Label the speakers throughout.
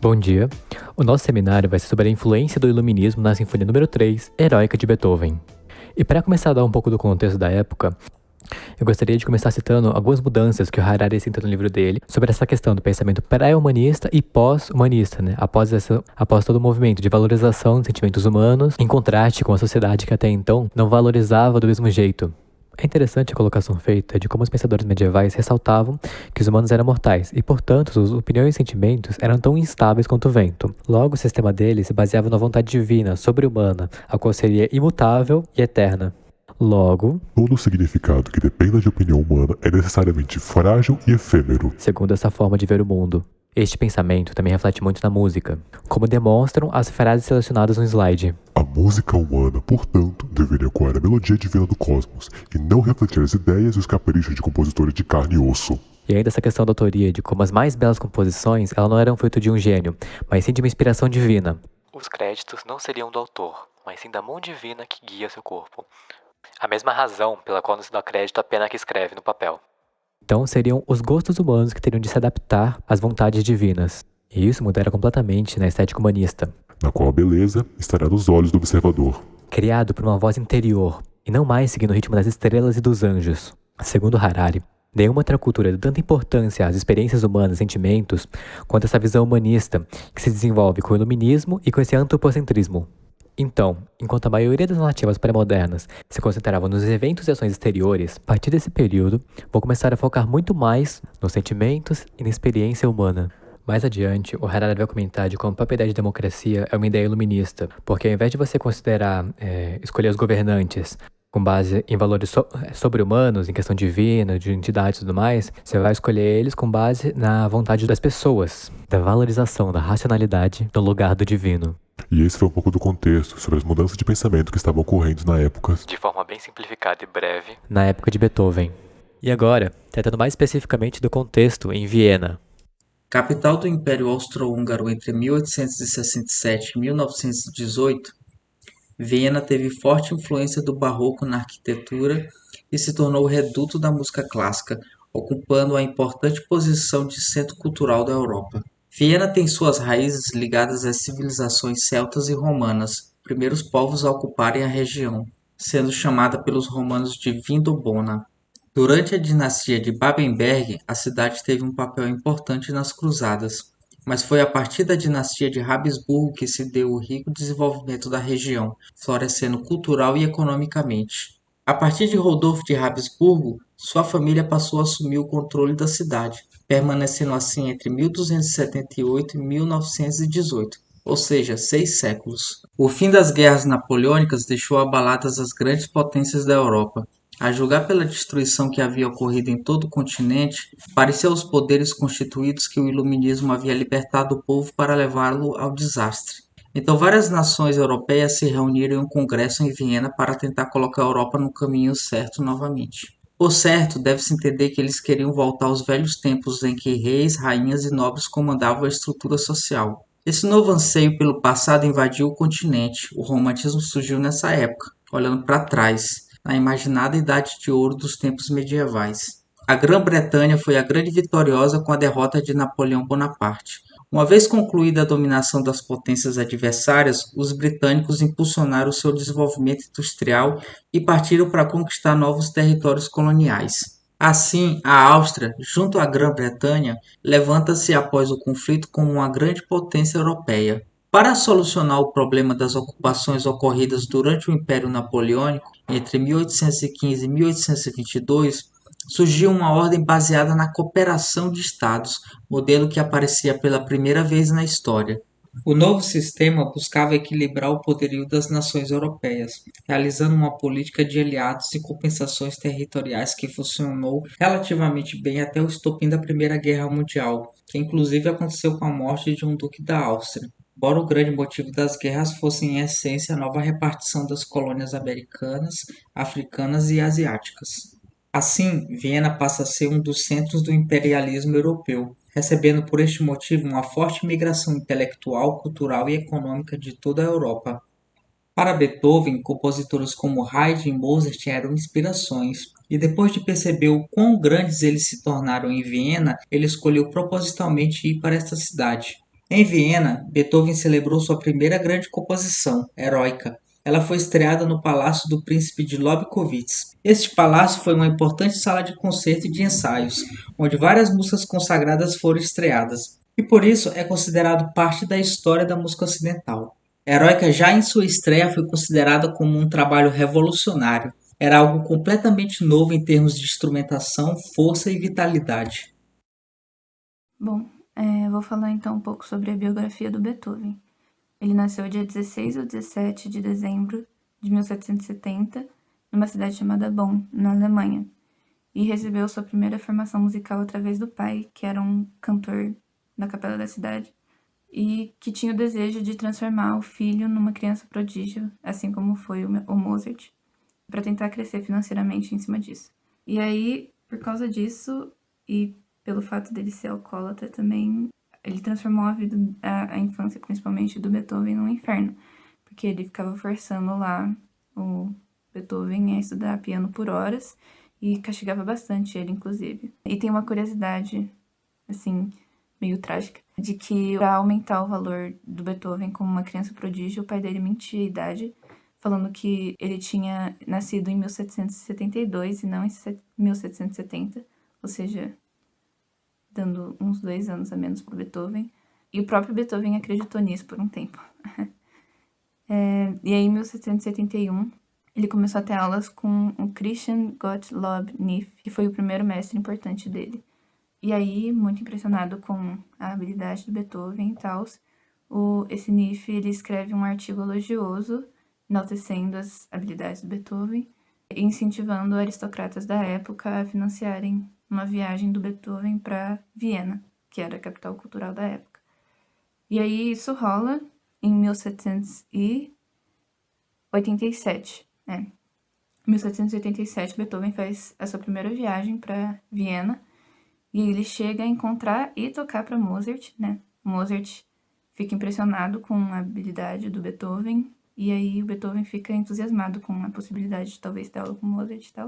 Speaker 1: Bom dia. O nosso seminário vai ser sobre a influência do iluminismo na Sinfonia número 3, Heróica de Beethoven. E para começar a dar um pouco do contexto da época, eu gostaria de começar citando algumas mudanças que o Harari cita no livro dele sobre essa questão do pensamento pré-humanista e pós-humanista, né? Após todo o movimento de valorização dos sentimentos humanos, em contraste com a sociedade que até então não valorizava do mesmo jeito. É interessante a colocação feita de como os pensadores medievais ressaltavam que os humanos eram mortais e, portanto, suas opiniões e sentimentos eram tão instáveis quanto o vento. Logo, o sistema deles se baseava na vontade divina, sobre-humana, a qual seria imutável e eterna. Logo,
Speaker 2: todo significado que dependa de opinião humana é necessariamente frágil e efêmero.
Speaker 1: Segundo essa forma de ver o mundo. Este pensamento também reflete muito na música, como demonstram as frases selecionadas no slide.
Speaker 2: A música humana, portanto, deveria ecoar a melodia divina do cosmos e não refletir as ideias e os caprichos de compositores de carne e osso.
Speaker 1: E ainda essa questão da autoria, de como as mais belas composições, elas não eram fruto de um gênio, mas sim de uma inspiração divina. Os créditos não seriam do autor, mas sim da mão divina que guia seu corpo. A mesma razão pela qual não se dá crédito à pena que escreve no papel. Então seriam os gostos humanos que teriam de se adaptar às vontades divinas. E isso mudaria completamente na estética humanista,
Speaker 2: na qual a beleza estará nos olhos do observador.
Speaker 1: Criado por uma voz interior, e não mais seguindo o ritmo das estrelas e dos anjos. Segundo Harari, nenhuma outra cultura dá tanta importância às experiências humanas e sentimentos quanto essa visão humanista que se desenvolve com o iluminismo e com esse antropocentrismo. Então, enquanto a maioria das narrativas pré-modernas se concentravam nos eventos e ações exteriores, a partir desse período, vou começar a focar muito mais nos sentimentos e na experiência humana. Mais adiante, o Harari vai comentar de como a própria ideia de democracia é uma ideia iluminista, porque ao invés de você considerar, escolher os governantes com base em valores sobre-humanos, em questão divina, de entidades e tudo mais, você vai escolher eles com base na vontade das pessoas, da valorização da racionalidade no lugar do divino.
Speaker 2: E esse foi um pouco do contexto sobre as mudanças de pensamento que estavam ocorrendo na época.
Speaker 1: De forma bem simplificada e breve, na época de Beethoven. E agora, tratando mais especificamente do contexto em Viena.
Speaker 3: Capital do Império Austro-Húngaro entre 1867 e 1918, Viena teve forte influência do barroco na arquitetura e se tornou o reduto da música clássica, ocupando a importante posição de centro cultural da Europa. Viena tem suas raízes ligadas às civilizações celtas e romanas, primeiros povos a ocuparem a região, sendo chamada pelos romanos de Vindobona. Durante a dinastia de Babenberg, a cidade teve um papel importante nas cruzadas, mas foi a partir da dinastia de Habsburgo que se deu o rico desenvolvimento da região, florescendo cultural e economicamente. A partir de Rodolfo de Habsburgo, sua família passou a assumir o controle da cidade, permanecendo assim entre 1278 e 1918, ou seja, 6 séculos. O fim das guerras napoleônicas deixou abaladas as grandes potências da Europa. A julgar pela destruição que havia ocorrido em todo o continente, parecia aos poderes constituídos que o iluminismo havia libertado o povo para levá-lo ao desastre. Então várias nações europeias se reuniram em um congresso em Viena para tentar colocar a Europa no caminho certo novamente. Por certo, deve-se entender que eles queriam voltar aos velhos tempos em que reis, rainhas e nobres comandavam a estrutura social. Esse novo anseio pelo passado invadiu o continente. O romantismo surgiu nessa época, olhando para trás, na imaginada Idade de Ouro dos tempos medievais. A Grã-Bretanha foi a grande vitoriosa com a derrota de Napoleão Bonaparte. Uma vez concluída a dominação das potências adversárias, os britânicos impulsionaram seu desenvolvimento industrial e partiram para conquistar novos territórios coloniais. Assim, a Áustria, junto à Grã-Bretanha, levanta-se após o conflito como uma grande potência europeia. Para solucionar o problema das ocupações ocorridas durante o Império Napoleônico, entre 1815 e 1822, surgiu uma ordem baseada na cooperação de Estados, modelo que aparecia pela primeira vez na história. O novo sistema buscava equilibrar o poderio das nações europeias, realizando uma política de aliados e compensações territoriais que funcionou relativamente bem até o estopim da Primeira Guerra Mundial, que inclusive aconteceu com a morte de um duque da Áustria. Embora o grande motivo das guerras fosse em essência a nova repartição das colônias americanas, africanas e asiáticas. Assim, Viena passa a ser um dos centros do imperialismo europeu, recebendo por este motivo uma forte migração intelectual, cultural e econômica de toda a Europa. Para Beethoven, compositores como Haydn e Mozart eram inspirações, e depois de perceber o quão grandes eles se tornaram em Viena, ele escolheu propositalmente ir para esta cidade. Em Viena, Beethoven celebrou sua primeira grande composição, Heroica. Ela foi estreada no Palácio do Príncipe de Lobkowitz. Este palácio foi uma importante sala de concerto e de ensaios, onde várias músicas consagradas foram estreadas, e por isso é considerado parte da história da música ocidental. Heroica, já em sua estreia, foi considerada como um trabalho revolucionário. Era algo completamente novo em termos de instrumentação, força e vitalidade.
Speaker 4: Bom, vou falar então um pouco sobre a biografia do Beethoven. Ele nasceu dia 16 ou 17 de dezembro de 1770, numa cidade chamada Bonn, na Alemanha, e recebeu sua primeira formação musical através do pai, que era um cantor na capela da cidade, e que tinha o desejo de transformar o filho numa criança prodígio, assim como foi o Mozart, para tentar crescer financeiramente em cima disso. E aí, por causa disso, e pelo fato dele ser alcoólatra também, ele transformou a infância, principalmente do Beethoven, num inferno, porque ele ficava forçando lá o Beethoven a estudar piano por horas e castigava bastante ele, inclusive. E tem uma curiosidade, assim, meio trágica, de que para aumentar o valor do Beethoven como uma criança prodígio, o pai dele mentia a idade, falando que ele tinha nascido em 1772 e não em 1770, ou seja, dando uns 2 anos a menos para Beethoven. E o próprio Beethoven acreditou nisso por um tempo. E aí, em 1771, ele começou a ter aulas com o Christian Gottlob Neff, que foi o primeiro mestre importante dele. E aí, muito impressionado com a habilidade do Beethoven e tal, esse Neff, ele escreve um artigo elogioso, enaltecendo as habilidades do Beethoven e incentivando aristocratas da época a financiarem uma viagem do Beethoven para Viena, que era a capital cultural da época. E aí isso rola em 1787. Em 1787, Beethoven faz a sua primeira viagem para Viena e ele chega a encontrar e tocar para Mozart, né? Mozart fica impressionado com a habilidade do Beethoven e aí o Beethoven fica entusiasmado com a possibilidade de talvez ter aula com Mozart e tal.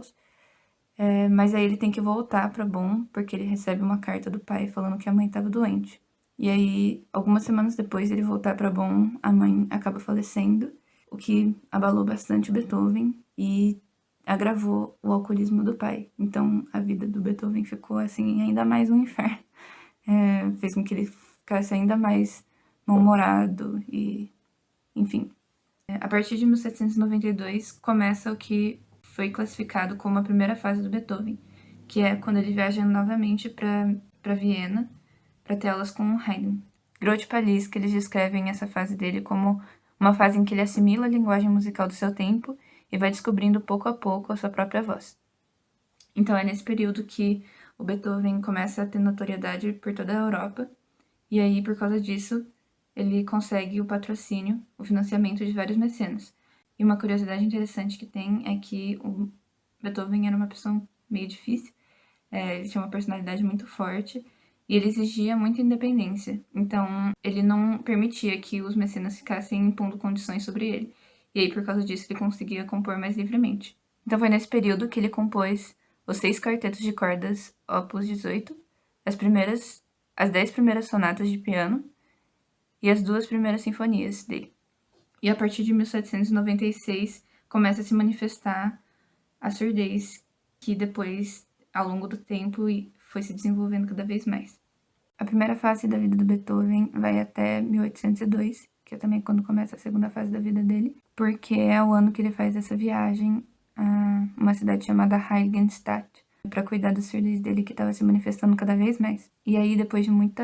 Speaker 4: Mas aí ele tem que voltar para Bonn porque ele recebe uma carta do pai falando que a mãe estava doente. E aí, algumas semanas depois de ele voltar para Bonn, a mãe acaba falecendo, o que abalou bastante o Beethoven e agravou o alcoolismo do pai. Então, a vida do Beethoven ficou, assim, ainda mais um inferno. Fez com que ele ficasse ainda mais mal-humorado e... enfim. A partir de 1792, começa o que foi classificado como a primeira fase do Beethoven, que é quando ele viaja novamente para Viena, para ter aulas com Haydn. Groth e Palise, que eles descrevem essa fase dele como uma fase em que ele assimila a linguagem musical do seu tempo e vai descobrindo pouco a pouco a sua própria voz. Então é nesse período que o Beethoven começa a ter notoriedade por toda a Europa, e aí, por causa disso, ele consegue o patrocínio, o financiamento de vários mecenas. E uma curiosidade interessante que tem é que o Beethoven era uma pessoa meio difícil, ele tinha uma personalidade muito forte, e ele exigia muita independência. Então, ele não permitia que os mecenas ficassem impondo condições sobre ele. E aí, por causa disso, ele conseguia compor mais livremente. Então, foi nesse período que ele compôs os 6 quartetos de cordas Opus 18, as 10 primeiras sonatas de piano e as 2 primeiras sinfonias dele. E a partir de 1796, começa a se manifestar a surdez, que depois, ao longo do tempo, foi se desenvolvendo cada vez mais. A primeira fase da vida do Beethoven vai até 1802, que é também quando começa a segunda fase da vida dele, porque é o ano que ele faz essa viagem a uma cidade chamada Heiligenstadt, para cuidar da surdez dele, que estava se manifestando cada vez mais. E aí, depois de muito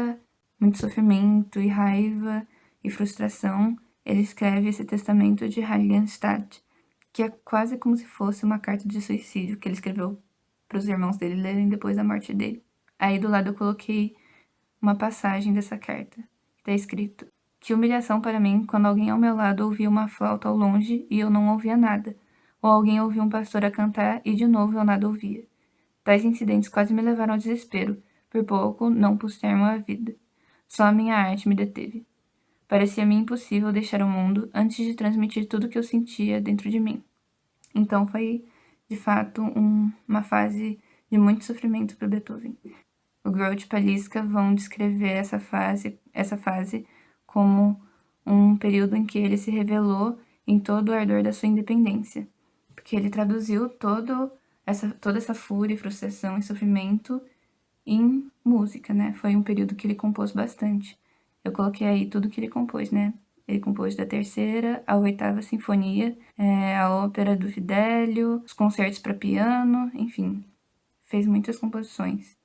Speaker 4: sofrimento e raiva e frustração, ele escreve esse testamento de Heiligenstadt, que é quase como se fosse uma carta de suicídio que ele escreveu para os irmãos dele lerem depois da morte dele. Aí do lado eu coloquei uma passagem dessa carta, que está escrito: que humilhação para mim quando alguém ao meu lado ouvia uma flauta ao longe e eu não ouvia nada, ou alguém ouvia um pastor a cantar e de novo eu nada ouvia. Tais incidentes quase me levaram ao desespero, por pouco não pus termo à vida. Só a minha arte me deteve. Parecia-me impossível deixar o mundo antes de transmitir tudo o que eu sentia dentro de mim. Então foi, de fato, uma fase de muito sofrimento para Beethoven. o Groucho e Paliska vão descrever essa fase como um período em que ele se revelou em todo o ardor da sua independência, porque ele traduziu toda essa fúria, frustração e sofrimento em música, né? Foi um período que ele compôs bastante. Eu coloquei aí tudo que ele compôs, né? Ele compôs da terceira à oitava sinfonia, a ópera do Fidelio, os concertos para piano, enfim, fez muitas composições.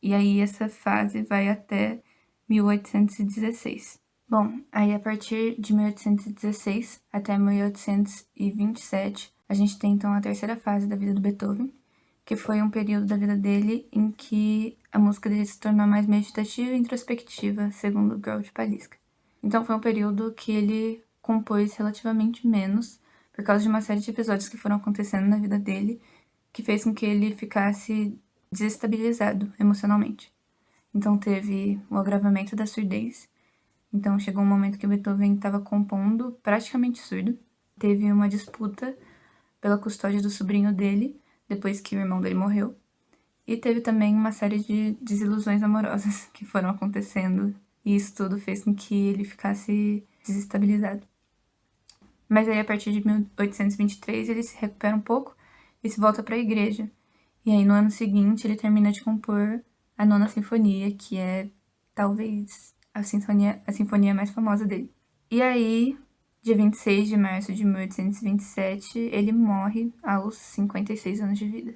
Speaker 4: E aí essa fase vai até 1816. Bom, aí a partir de 1816 até 1827, a gente tem então a terceira fase da vida do Beethoven, que foi um período da vida dele em que a música dele se tornou mais meditativa e introspectiva, segundo Groucho Paliska. Então foi um período que ele compôs relativamente menos, por causa de uma série de episódios que foram acontecendo na vida dele, que fez com que ele ficasse desestabilizado emocionalmente. Então teve o agravamento da surdez. Então chegou um momento que Beethoven estava compondo praticamente surdo. Teve uma disputa pela custódia do sobrinho dele, depois que o irmão dele morreu. E teve também uma série de desilusões amorosas que foram acontecendo. E isso tudo fez com que ele ficasse desestabilizado. Mas aí, a partir de 1823, ele se recupera um pouco e se volta para a igreja. E aí, no ano seguinte, ele termina de compor a Nona Sinfonia, que é talvez a sinfonia mais famosa dele. E aí, dia 26 de março de 1827, ele morre aos 56 anos de vida.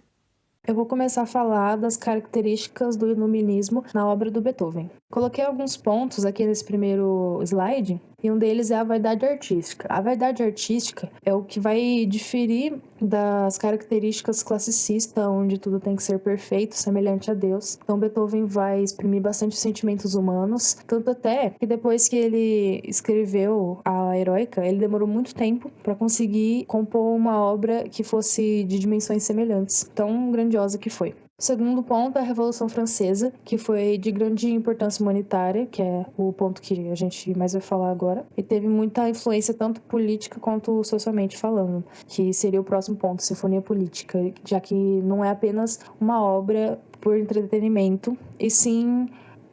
Speaker 5: Eu vou começar a falar das características do iluminismo na obra do Beethoven. Coloquei alguns pontos aqui nesse primeiro slide, e um deles é a vaidade artística. A vaidade artística é o que vai diferir das características classicistas, onde tudo tem que ser perfeito, semelhante a Deus. Então Beethoven vai exprimir bastante os sentimentos humanos, tanto até que depois que ele escreveu a Heroica, ele demorou muito tempo para conseguir compor uma obra que fosse de dimensões semelhantes, tão grandiosa que foi. O segundo ponto é a Revolução Francesa, que foi de grande importância humanitária, que é o ponto que a gente mais vai falar agora, e teve muita influência tanto política quanto socialmente falando, que seria o próximo ponto, sinfonia política, já que não é apenas uma obra por entretenimento, e sim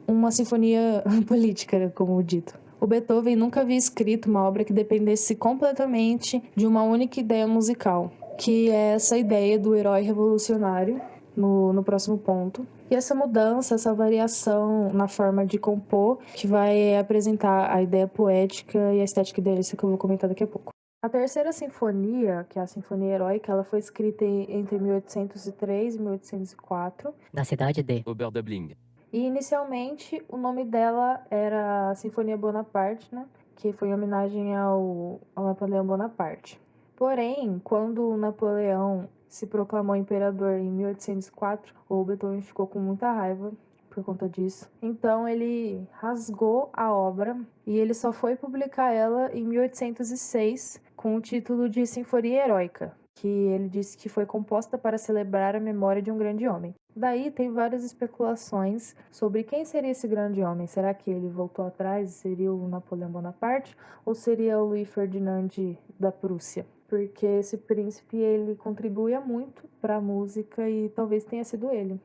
Speaker 5: uma sinfonia política, como dito. O Beethoven nunca havia escrito uma obra que dependesse completamente de uma única ideia musical, que é essa ideia do herói revolucionário, no próximo ponto. E essa mudança, essa variação na forma de compor, que vai apresentar a ideia poética e a estética idealista que eu vou comentar daqui a pouco. A terceira sinfonia, que é a Sinfonia Heroica, ela foi escrita entre 1803 e 1804.
Speaker 6: Na cidade de
Speaker 7: Oberdeubling.
Speaker 5: E inicialmente o nome dela era Sinfonia Bonaparte, né? Que foi em homenagem ao Napoleão Bonaparte. Porém, quando Napoleão se proclamou imperador em 1804, o Beethoven ficou com muita raiva por conta disso. Então ele rasgou a obra e ele só foi publicar ela em 1806 com o título de Sinfonia Heroica, que ele disse que foi composta para celebrar a memória de um grande homem. Daí tem várias especulações sobre quem seria esse grande homem. Será que ele voltou atrás e seria o Napoleão Bonaparte ou seria o Louis Ferdinand da Prússia? Porque esse príncipe, ele contribuía muito para a música e talvez tenha sido ele.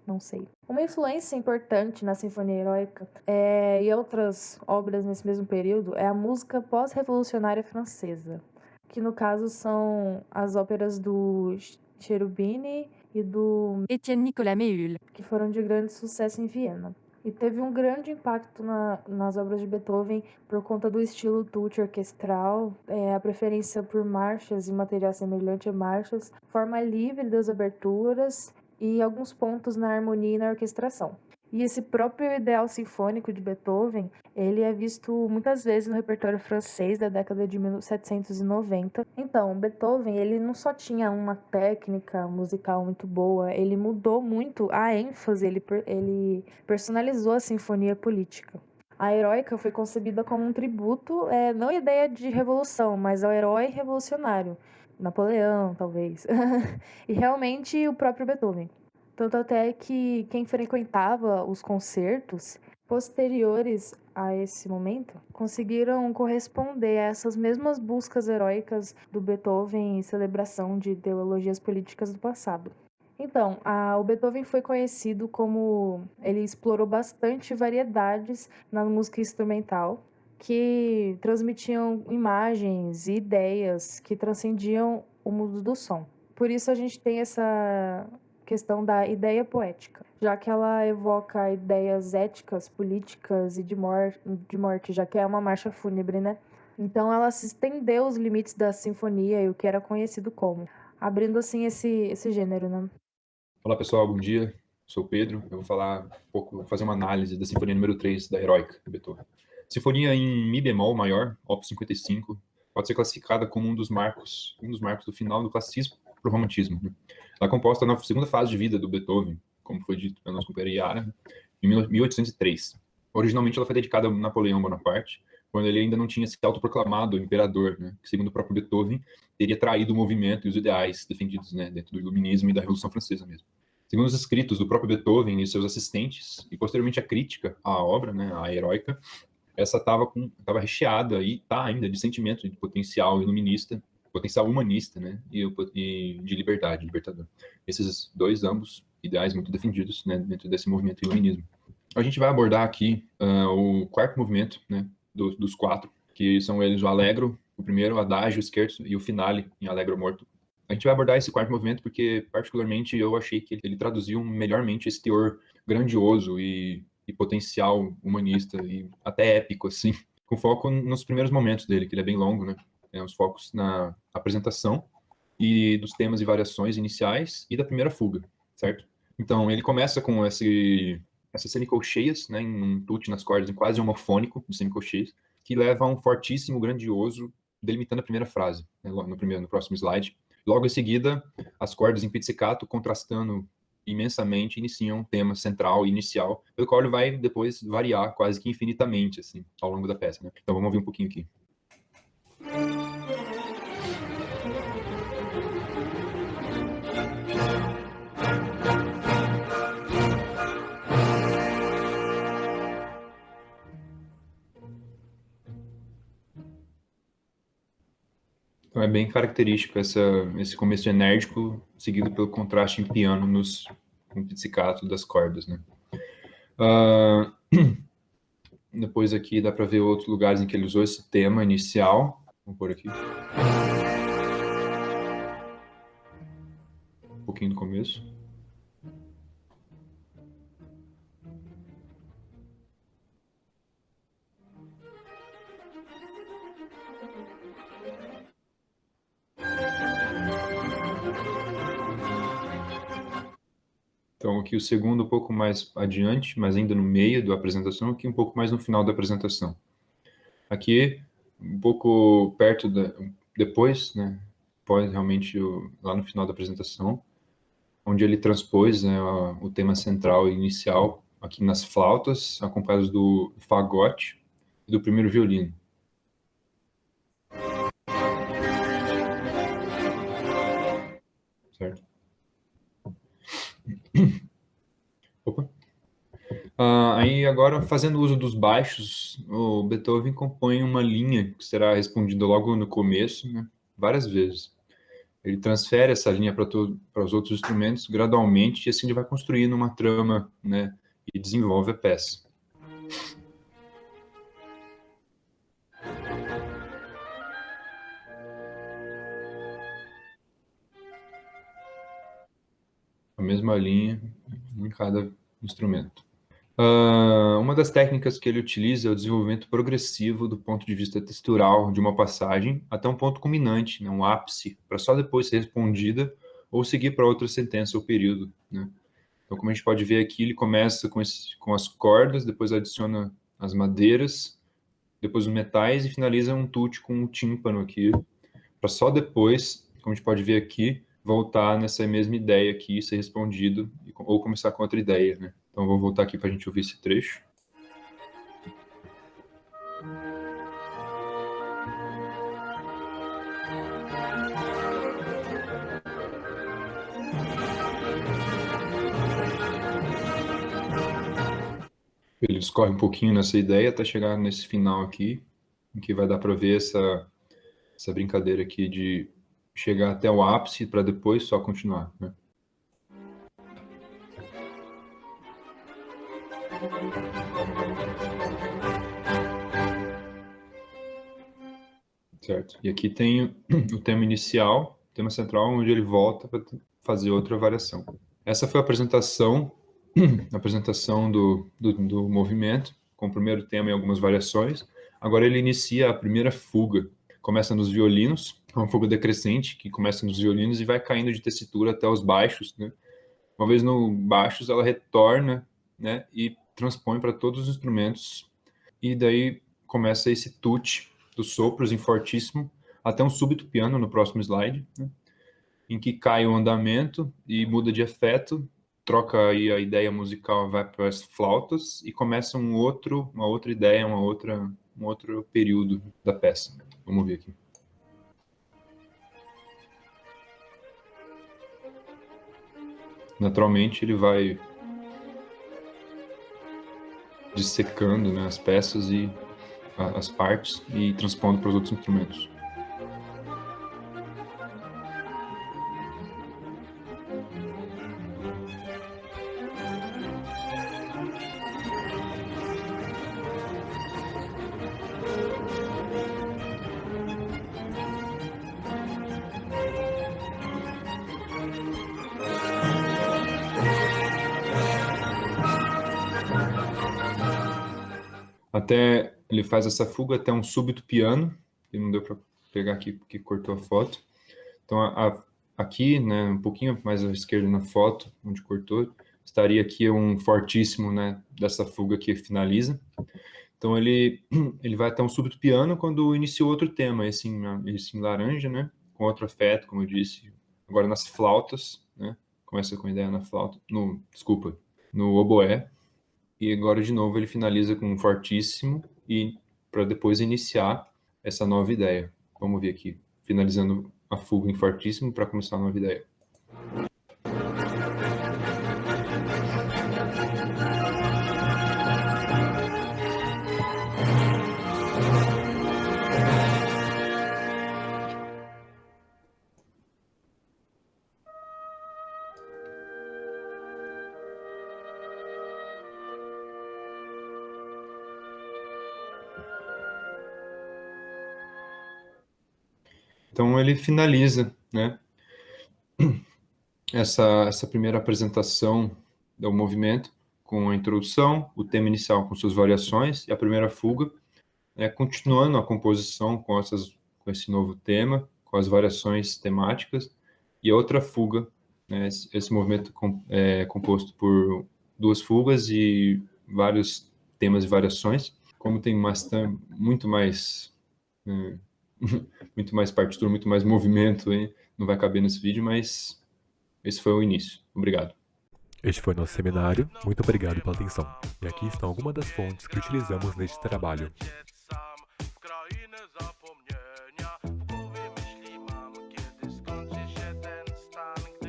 Speaker 5: Não sei. Uma influência importante na Sinfonia Heroica e outras obras nesse mesmo período é a música pós-revolucionária francesa, que no caso são as óperas do Cherubini e do
Speaker 6: Étienne Nicolas Méhul,
Speaker 5: que foram de grande sucesso em Viena. E teve um grande impacto nas obras de Beethoven por conta do estilo tutti orquestral, a preferência por marchas e material semelhante a marchas, forma livre das aberturas e alguns pontos na harmonia e na orquestração. E esse próprio ideal sinfônico de Beethoven, ele é visto muitas vezes no repertório francês da década de 1790. Então, Beethoven, ele não só tinha uma técnica musical muito boa, ele mudou muito a ênfase, ele personalizou a sinfonia política. A Heroica foi concebida como um tributo, não a ideia de revolução, mas ao herói revolucionário, Napoleão, talvez, e realmente o próprio Beethoven. Tanto até que quem frequentava os concertos posteriores a esse momento conseguiram corresponder a essas mesmas buscas heróicas do Beethoven em celebração de ideologias políticas do passado. Então, o Beethoven foi conhecido como ele explorou bastante variedades na música instrumental que transmitiam imagens e ideias que transcendiam o mundo do som. Por isso a gente tem essa questão da ideia poética, já que ela evoca ideias éticas, políticas e de morte, já que é uma marcha fúnebre, né? Então ela se estendeu os limites da sinfonia e o que era conhecido como, abrindo assim esse gênero, né?
Speaker 7: Olá pessoal, bom dia. Sou o Pedro. Eu vou falar um pouco, vou fazer uma análise da Sinfonia número 3 da Heroica, de Beethoven. Sinfonia em Mi bemol maior, Op. 55, pode ser classificada como um dos marcos do final do classicismo para o romantismo. Né? Ela é composta na segunda fase de vida do Beethoven, como foi dito pelo nosso companheiro Yara, em 1803. Originalmente ela foi dedicada a Napoleão Bonaparte, quando ele ainda não tinha se autoproclamado imperador, né? Que segundo o próprio Beethoven, teria traído o movimento e os ideais defendidos, né, dentro do Iluminismo e da Revolução Francesa mesmo. Segundo os escritos do próprio Beethoven e seus assistentes, e posteriormente a crítica à obra, né, a Heroica, essa estava recheada e está ainda de sentimento de potencial iluminista, potencial humanista, né, e de liberdade, libertador. Esses dois, ambos, ideais muito defendidos, né, dentro desse movimento iluminismo. A gente vai abordar aqui o quarto movimento, né, dos quatro, que são eles o Allegro, o primeiro, o Adagio, o Scherzo e o Finale em Allegro Morto. A gente vai abordar esse quarto movimento porque, particularmente, eu achei que ele traduziu melhormente esse teor grandioso e potencial humanista e até épico, assim, com foco nos primeiros momentos dele, que ele é bem longo, né? Os focos na apresentação e dos temas e variações iniciais e da primeira fuga, certo? Então, ele começa com essas semicolcheias, né, em um tutti nas cordas, em quase homofônico de semicolcheias, que leva a um fortíssimo, grandioso, delimitando a primeira frase, né, no próximo slide. Logo em seguida, as cordas em pizzicato, contrastando imensamente, iniciam um tema central e inicial, pelo qual ele vai depois variar quase que infinitamente, assim, ao longo da peça, né? Então vamos ouvir um pouquinho aqui. Então é bem característico esse começo enérgico, seguido pelo contraste em piano no pizzicato das cordas, né? Depois aqui dá para ver outros lugares em que ele usou esse tema inicial. Vamos pôr aqui. Um pouquinho do começo. Então, aqui o segundo um pouco mais adiante, mas ainda no meio da apresentação, aqui um pouco mais no final da apresentação. Aqui, um pouco perto, depois, né, pós realmente lá no final da apresentação, onde ele transpôs, né, o tema central e inicial aqui nas flautas, acompanhados do fagote e do primeiro violino. Certo? Opa. Aí agora, fazendo uso dos baixos, o Beethoven compõe uma linha que será respondida logo no começo, né, várias vezes. Ele transfere essa linha para os outros instrumentos gradualmente, e assim ele vai construindo uma trama, né, e desenvolve a peça. A mesma linha em cada instrumento. Uma das técnicas que ele utiliza é o desenvolvimento progressivo do ponto de vista textural de uma passagem até um ponto culminante, né, um ápice, para só depois ser respondida ou seguir para outra sentença ou período, né? Então, como a gente pode ver aqui, ele começa com as cordas, depois adiciona as madeiras, depois os metais e finaliza um tutti com um tímpano aqui, para só depois, como a gente pode ver aqui, voltar nessa mesma ideia aqui, ser respondido, ou começar com outra ideia, né? Então, vou voltar aqui para a gente ouvir esse trecho. Ele discorre um pouquinho nessa ideia até chegar nesse final aqui, em que vai dar para ver essa brincadeira aqui de chegar até o ápice para depois só continuar, né? Certo. E aqui tem o tema inicial, o tema central, onde ele volta para fazer outra variação. Essa foi a apresentação do movimento, com o primeiro tema e algumas variações. Agora ele inicia a primeira fuga. Começa nos violinos, é uma fuga decrescente, que começa nos violinos e vai caindo de tessitura até os baixos, né? Uma vez no baixos, ela retorna, né, e transpõe para todos os instrumentos. E daí começa esse tute dos sopros em fortíssimo, até um súbito piano no próximo slide, né, em que cai o andamento e muda de afeto, troca aí a ideia musical, vai para as flautas e começa uma outra ideia, um outro período da peça. Vamos ver aqui. Naturalmente ele vai dissecando, né, as peças e as partes e transpondo para os outros instrumentos. Até ele faz essa fuga até um súbito piano, e não deu para pegar aqui porque cortou a foto. Então aqui, né, um pouquinho mais à esquerda na foto, onde cortou, estaria aqui um fortíssimo, né, dessa fuga que finaliza. Então ele vai até um súbito piano quando iniciou outro tema, esse em laranja, né, com outro afeto, como eu disse. Agora nas flautas, né, começa com a ideia na flauta, no oboé. E agora, de novo, ele finaliza com um fortíssimo e para depois iniciar essa nova ideia. Vamos ver aqui, finalizando a fuga em fortíssimo para começar a nova ideia. Então ele finaliza, né, essa primeira apresentação do movimento com a introdução, o tema inicial com suas variações e a primeira fuga, né, continuando a composição com esse novo tema, com as variações temáticas e a outra fuga, né, esse movimento é composto por duas fugas e vários temas e variações. Como tem muito mais muito mais partitura, muito mais movimento, hein? Não vai caber nesse vídeo, mas esse foi o início. Obrigado.
Speaker 2: Este foi nosso seminário. Muito obrigado pela atenção. E aqui estão algumas das fontes que utilizamos neste trabalho.